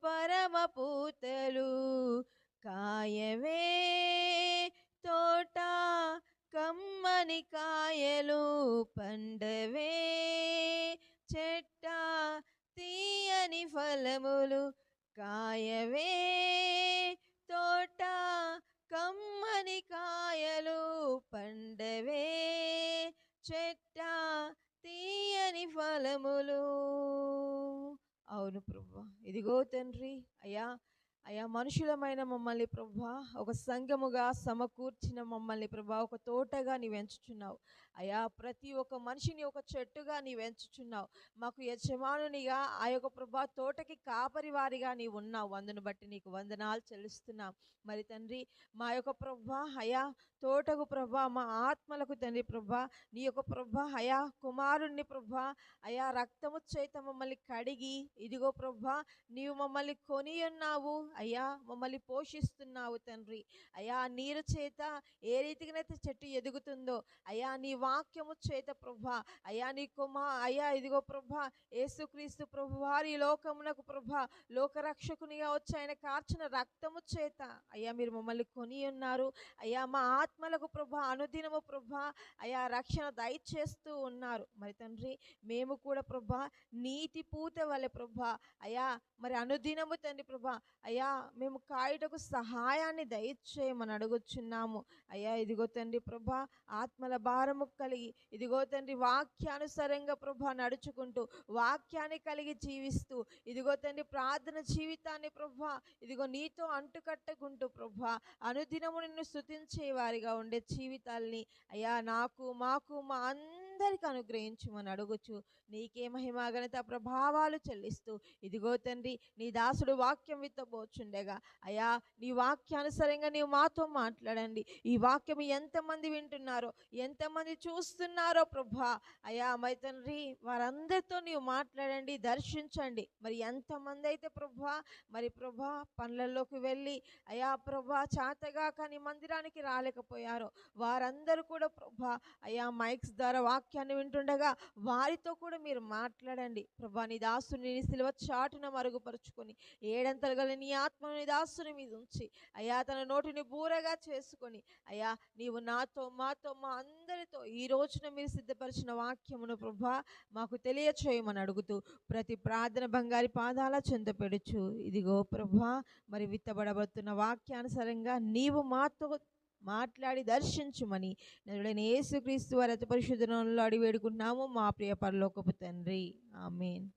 పరమ పూతలు కాయవే తోట కమ్మని కాయలు పండవే చెట్ట తీయని ఫలములు కాయవే తోట కమ్మని కాయలు పండవే చెట్ట తీయని ఫలములు. అవును ప్రభువా, ఇదిగో తండ్రి అయ్యా అయ్యా మనుషులమైన మమ్మల్ని ప్రభువా ఒక సంఘముగా సమకూర్చిన మమ్మల్ని ప్రభువా ఒక తోటగా నీవు ఎంచుచున్నావు అయ్యా. ప్రతి ఒక్క మనిషిని ఒక చెట్టుగా నీవు ఎంచుచున్నావు. మాకు యజమానునిగా ఆ యొక్క ప్రభువా తోటకి కాపరి వారిగా నీవు ఉన్నావు. అందును బట్టి నీకు వందనాలు చెల్లిస్తున్నాం. మరి తండ్రి మా యొక్క ప్రభువా అయ్యా తోటకు ప్రభువా మా ఆత్మలకు తండ్రి ప్రభువా నీ యొక్క ప్రభువా అయ్యా కుమారుణ్ణి ప్రభువా అయ్యా రక్తము చేత మమ్మల్ని కడిగి ఇదిగో ప్రభువా నీవు మమ్మల్ని కొని ఉన్నావు అయ్యా, మమ్మల్ని పోషిస్తున్నావు తండ్రి అయ్యా. నీరు చేత ఏ రీతిగానైతే చెట్టు ఎదుగుతుందో అయ్యా నీ వాక్యము చేత ప్రభువా అయ్యా నీ అయ్యా ఇదిగో ప్రభువా యేసుక్రీస్తు ప్రభువారు ఈ లోకమునకు ప్రభువా లోకరక్షకునిగా వచ్చి ఆయన కార్చిన రక్తము చేత అయ్యా మీరు మమ్మల్ని కొని ఉన్నారు అయ్యా. మా ఆత్మలకు ప్రభువా అనుదినము ప్రభువా అయ్యా రక్షణ దయచేస్తూ ఉన్నారు. మరి తండ్రి మేము కూడా ప్రభువా నీతి పూత వలె ప్రభువా అయ్యా మరి అనుదినము తండ్రి ప్రభువా అయ్యా మేము కాయుటకు సహాయాన్ని దయచేయమని అడుగుచున్నాము అయ్యా. ఇదిగో తండ్రి ప్రభా ఆత్మల భారము కలిగి ఇదిగో తండ్రి వాక్యానుసారంగా ప్రభా నడుచుకుంటూ వాక్యాన్ని కలిగి జీవిస్తూ ఇదిగో తండ్రి ప్రార్థన జీవితాన్ని ప్రభా ఇదిగో నీతో అంటుకట్టుకుంటూ ప్రభా అనుదినము నిన్ను స్తుతించే వారిగా ఉండే జీవితాల్ని అయ్యా నాకు మాకు మా అందరికి అనుగ్రహించమని అడుగుచు నీకే మహిమ ఘనత ప్రభావాలు చెల్లిస్తూ ఇదిగో తండ్రి నీ దాసుడు వాక్యం విత్తబోచుండగా అయ్యా నీ వాక్యానుసారంగా నీవు మాతో మాట్లాడండి. ఈ వాక్యం ఎంతమంది వింటున్నారో ఎంతమంది చూస్తున్నారో ప్రభా అయ్యా మరి తండ్రి వారందరితో నీవు మాట్లాడండి, దర్శించండి. మరి ఎంతమంది అయితే ప్రభా మరి ప్రభా పనులలోకి వెళ్ళి అయ్యా ప్రభా చాతగా కానీ మందిరానికి రాలేకపోయారో వారందరూ కూడా ప్రభా అయ్యా మైక్స్ ద్వారా వాక్యాన్ని వింటుండగా వారితో కూడా మీరు మాట్లాడండి ప్రభా. నీ దాసుని సిలువ చాటున మరుగుపరుచుకొని ఏడంతలు గల నీ ఆత్మను నీ దాసుని మీద ఉంచి అయ్యా తన నోటిని బూరగా చేసుకొని అయ్యా నీవు నాతో మాతో మా అందరితో ఈ రోజున మీరు సిద్ధపరిచిన వాక్యమును ప్రభా మాకు తెలియచేయమని అడుగుతూ ప్రతి ప్రార్థన బంగారి పాదాల చెంత పెడుచు ఇదిగో ప్రభా మరి విత్తబడబడుతున్న వాక్యానుసారంగా నీవు మాతో మాట్లాడి దర్శించుమని నరుడైన యేసుక్రీస్తు వారి అతి పరిశుద్ధ నామములో అడిగి వేడుకుంటున్నాము మా ప్రియ పరలోకపు తండ్రి. ఆమేన్.